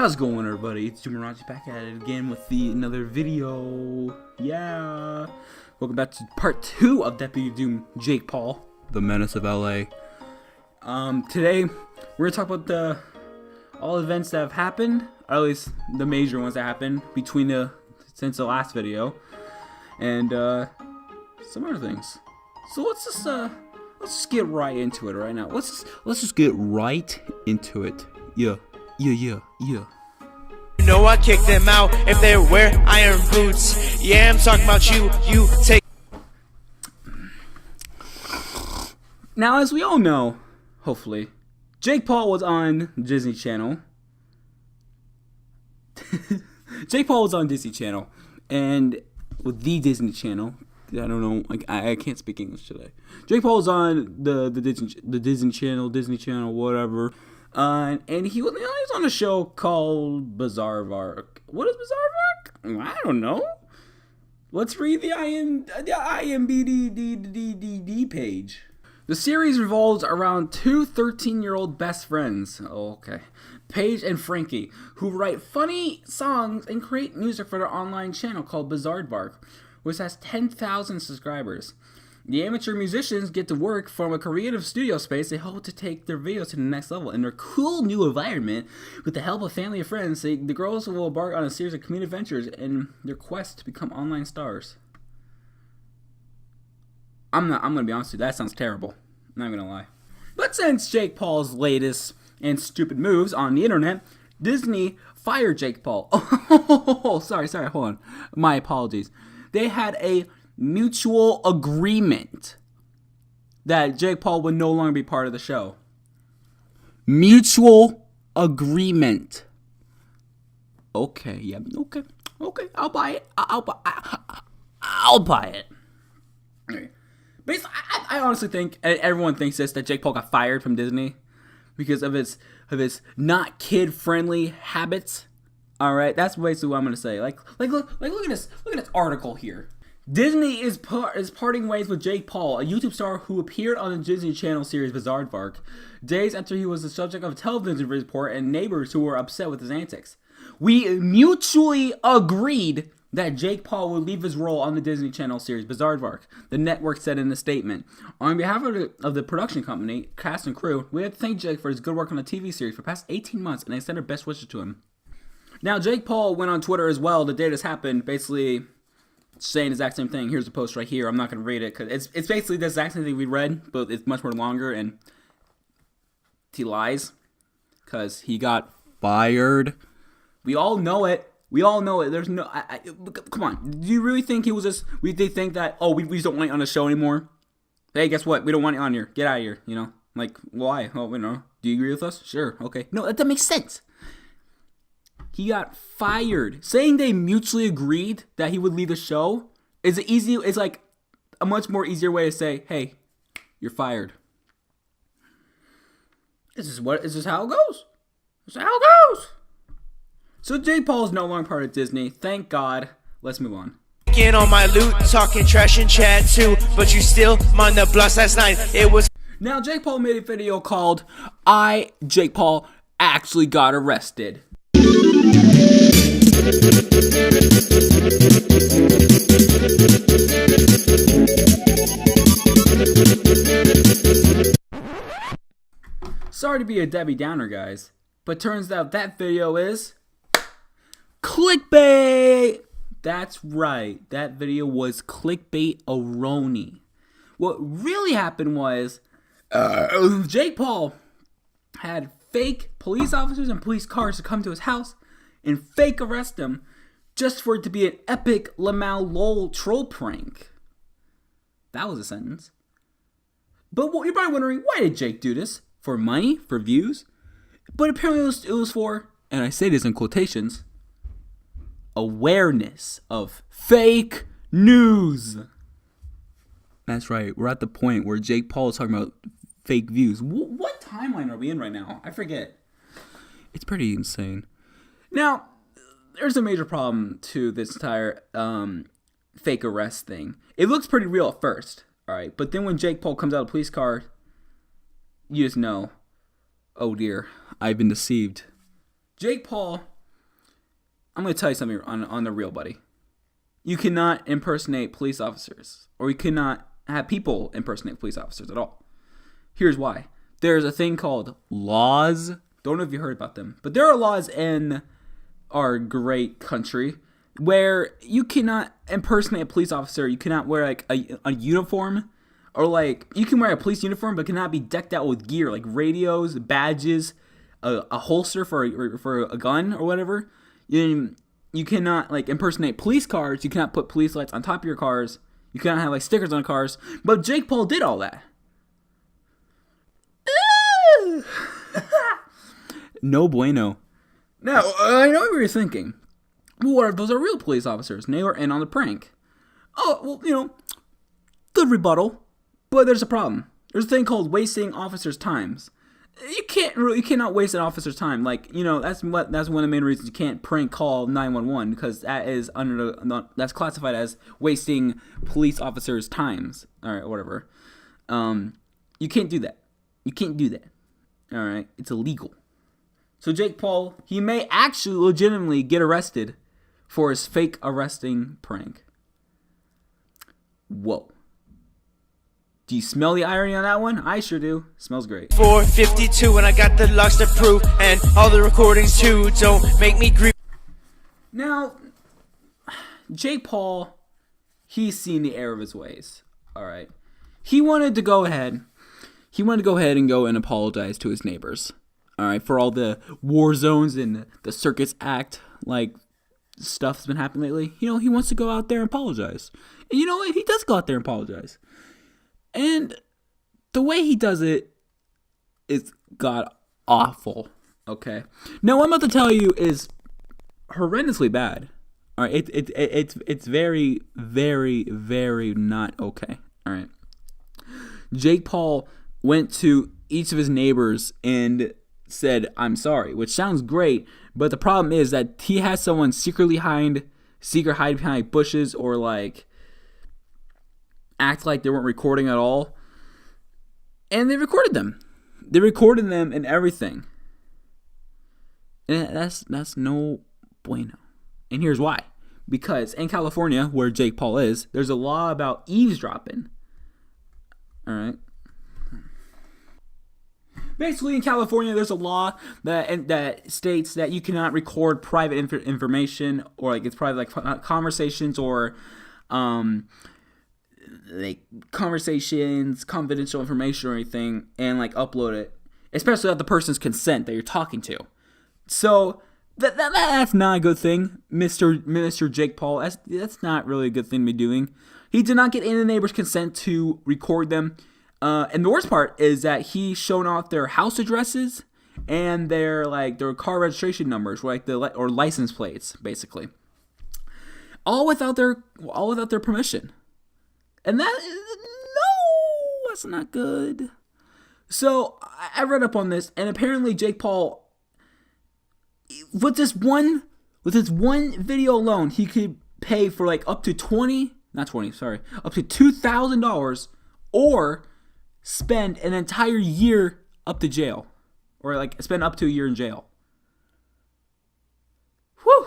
How's it going, everybody? It's Doomarachi back at it again with another video. Yeah. Welcome back to part 2 of Deputy Doom Jake Paul, the Menace of LA. Today we're gonna talk about all events that have happened, or at least the major ones that happened since the last video, and some other things. So let's just get right into it right now. Let's just get right into it. Yeah. You know I kicked them out if they wear iron boots. Yeah, I'm talking about you. You take. Now, as we all know, hopefully, Jake Paul was on Disney Channel. Jake Paul was on Disney Channel, and with the Disney Channel, I don't know, like I can't speak English today. Jake Paul was on the Disney Channel, whatever. And he was on a show called Bizarrevark. What is Bizarrevark? I don't know. Let's read the IMDb page. The series revolves around two 13-year-old best friends. Oh, okay. Paige and Frankie, who write funny songs and create music for their online channel called Bizarrevark, which has 10,000 subscribers. The amateur musicians get to work from a creative studio space they hope to take their videos to the next level. In their cool new environment, with the help of family and friends, the girls will embark on a series of community adventures in their quest to become online stars. I'm gonna be honest with you, that sounds terrible. I'm not gonna lie. But since Jake Paul's latest and stupid moves on the internet, Disney fired Jake Paul. Oh, sorry, hold on. My apologies. They had a mutual agreement that Jake Paul would no longer be part of the show. Mutual agreement. Okay, yeah, okay, I'll buy it. I'll buy it. Okay. Basically, I honestly think, and everyone thinks this, that Jake Paul got fired from Disney because of his not kid-friendly habits. All right, that's basically what I'm gonna say. Look at this article here. Disney is parting ways with Jake Paul, a YouTube star who appeared on the Disney Channel series Bizarrevark, days after he was the subject of a television report and neighbors who were upset with his antics. We mutually agreed that Jake Paul would leave his role on the Disney Channel series Bizarrevark, the network said in a statement. On behalf of the production company, cast and crew, we have to thank Jake for his good work on the TV series for the past 18 months and extend our best wishes to him. Now, Jake Paul went on Twitter as well the day this happened, basically saying the exact same thing. Here's the post right here. I'm not going to read it because it's basically the exact same thing we read, but it's much more longer, and he lies because he got fired. We all know it. There's no... come on. Do you really think he was just... They think that, we just don't want you on the show anymore? Hey, guess what? We don't want you on here. Get out of here, you know? Like, why? Oh, you know. Do you agree with us? Sure. Okay. No, that doesn't make sense. He got fired. Saying they mutually agreed that he would leave the show is like a much more easier way to say, hey, you're fired. This is how it goes. This is how it goes. So Jake Paul is no longer part of Disney. Thank God. Let's move on. Getting on my loot, talking trash and chat too, but you still mind the blast last night. It was. Now Jake Paul made a video called Jake Paul actually got arrested. Sorry to be a Debbie Downer, guys, but turns out that video is clickbait. That's right, that video was clickbait-a-roni. What really happened was Jake Paul had fake police officers and police cars to come to his house and fake arrest him just for it to be an epic Lamau lol troll prank. That was a sentence. But you're probably wondering, why did Jake do this? For money? For views? But apparently it was for, and I say this in quotations, awareness of fake news. That's right. We're at the point where Jake Paul is talking about fake views. What timeline are we in right now? I forget. It's pretty insane. Now, there's a major problem to this entire fake arrest thing. It looks pretty real at first, all right? But then when Jake Paul comes out of a police car, you just know, oh dear, I've been deceived. Jake Paul I'm going to tell you something on the real, buddy. You cannot impersonate police officers, or you cannot have people impersonate police officers at all. Here's why. There's a thing called laws. Don't know if you heard about them, but there are laws in our great country where you cannot impersonate a police officer. You cannot wear like a uniform, or like you can wear a police uniform, but cannot be decked out with gear like radios, badges, a holster for a gun or whatever. You cannot like impersonate police cars. You cannot put police lights on top of your cars. You cannot have like stickers on cars. But Jake Paul did all that. No bueno. Now, I know what you're thinking. Well, what if those are real police officers and they were in on the prank? Oh, well, good rebuttal. But there's a problem. There's a thing called wasting officers' times. You cannot waste an officer's time. Like, that's one of the main reasons you can't prank call 911, because that is that's classified as wasting police officers' times. All right, whatever. You can't do that. You can't do that. All right, it's illegal. So Jake Paul, he may actually legitimately get arrested for his fake arresting prank. Whoa. Do you smell the irony on that one? I sure do. Smells great. 452 and I got the logs to prove, and all the recordings too. Don't make me grieve. Now, Jake Paul, he's seen the error of his ways. All right. He wanted to go ahead and go and apologize to his neighbors. All right, for all the war zones and the Circus Act like stuff's been happening lately. He wants to go out there and apologize. And you know what? He does go out there and apologize. And the way he does it is god awful. Okay. Now what I'm about to tell you is horrendously bad. All right. It's very, very, very not okay. All right. Jake Paul went to each of his neighbors and said, "I'm sorry," which sounds great, but the problem is that he has someone secretly hide behind bushes, or like act like they weren't recording at all, and they recorded them. They recorded them and everything, and that's no bueno. And here's why: because in California, where Jake Paul is, there's a law about eavesdropping. All right. Basically, in California, there's a law that states that you cannot record private information, or like it's private, like conversations, or like conversations, confidential information, or anything, and like upload it, especially without the person's consent that you're talking to. So that's not a good thing, Mr. Jake Paul. That's not really a good thing to be doing. He did not get any of the neighbors' consent to record them. And the worst part is that he's shown off their house addresses and their car registration numbers, or license plates, basically, all without their permission. And that's not good. So I read up on this, and apparently Jake Paul, with this one video alone, he could pay for up to $2,000, or spend an entire year up to jail, or spend up to a year in jail. Whew.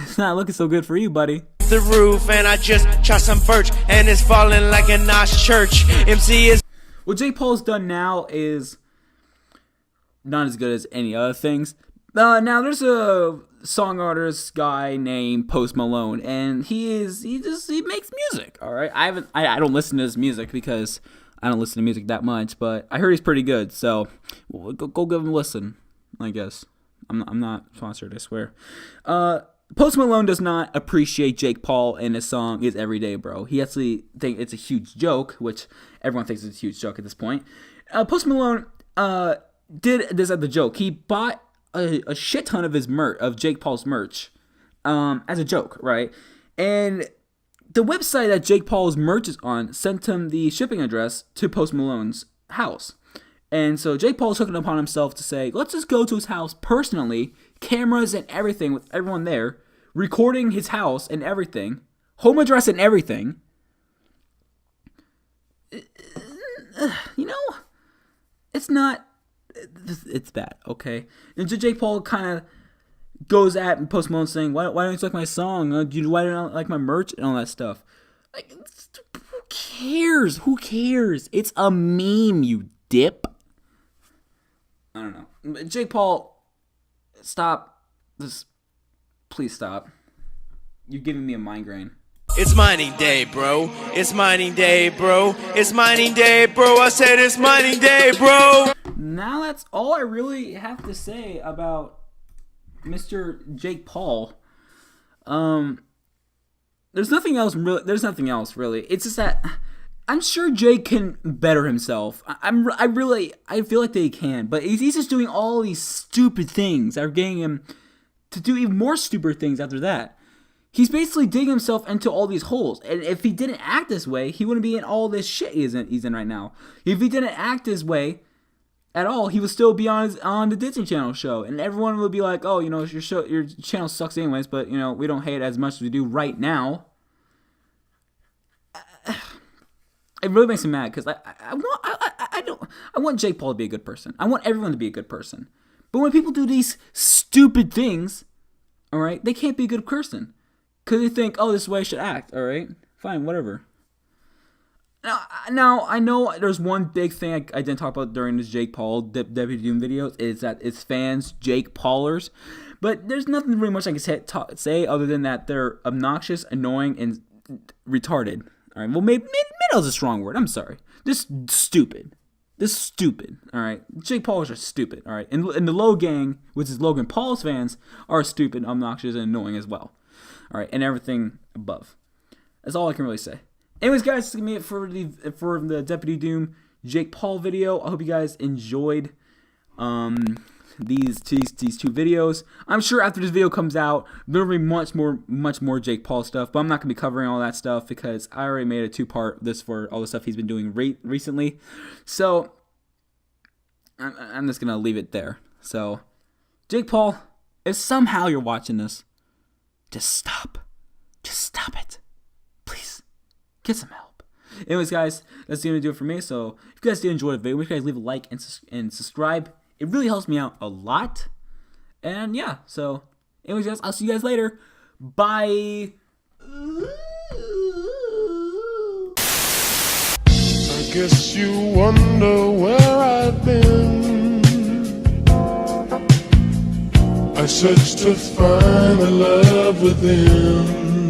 It's not looking so good for you, buddy. The roof, and I just shot some birch, and it's falling like a nice church. MC is. What Jake Paul's done now is not as good as any other things. Now there's a song artist guy named Post Malone, and he makes music. All right, I don't listen to his music because I don't listen to music that much, but I heard he's pretty good. So go give him a listen. I guess I'm not sponsored, I swear. Post Malone does not appreciate Jake Paul, and his song is Everyday Bro. He actually thinks it's a huge joke, which everyone thinks it's a huge joke at this point. Post Malone did this at the joke. He bought a shit ton of of Jake Paul's merch as a joke, right? And the website that Jake Paul's merch is on sent him the shipping address to Post Malone's house. And so Jake Paul took it upon himself to say, let's just go to his house personally, cameras and everything, with everyone there, recording his house and everything, home address and everything. It's not it's bad, okay? And so Jake Paul kind of goes at Post Malone saying, why don't you like my song? Why don't you like my merch and all that stuff? Like, who cares? Who cares? It's a meme, you dip. I don't know. Jake Paul, stop. Please stop. You're giving me a migraine. It's mining day, bro. It's mining day, bro. It's mining day, bro. I said it's mining day, bro. Now that's all I really have to say about Mr. Jake Paul. There's nothing else really. It's just that I'm sure Jake can better himself. I feel like they can, but he's just doing all these stupid things that are getting him to do even more stupid things after that. He's basically digging himself into all these holes. And if he didn't act this way, he wouldn't be in all this shit he's in right now. If he didn't act this way at all, he would still be on the Disney Channel show. And everyone would be like, oh, your channel sucks anyways, but, we don't hate it as much as we do right now. It really makes me mad because I want Jake Paul to be a good person. I want everyone to be a good person. But when people do these stupid things, all right, they can't be a good person. Because they think, oh, this is the way I should act, all right? Fine, whatever. Now, I know there's one big thing I didn't talk about during this Jake Paul Deputy Doom videos, is that it's fans, Jake Paulers. But there's nothing really much I can say other than that they're obnoxious, annoying, and retarded. All right, well, maybe is a strong word. I'm sorry. Just stupid. This stupid, all right? Jake Paulers are stupid, all right? And the Low Gang, which is Logan Paul's fans, are stupid, obnoxious, and annoying as well. All right, and everything above. That's all I can really say. Anyways, guys, that's gonna be it for the Deputy Doom Jake Paul video. I hope you guys enjoyed these two videos. I'm sure after this video comes out, there'll be much more Jake Paul stuff, but I'm not gonna be covering all that stuff because I already made a 2-part this for all the stuff he's been doing recently. So I'm just gonna leave it there. So Jake Paul, if somehow you're watching this, just stop. Just stop it. Please. Get some help. Anyways, guys, that's going to do it for me. So, if you guys did enjoy the video, make sure you guys leave a like and subscribe. It really helps me out a lot. And, yeah. So, anyways, guys, I'll see you guys later. Bye. I guess you wonder where I've been. I searched to find the love within.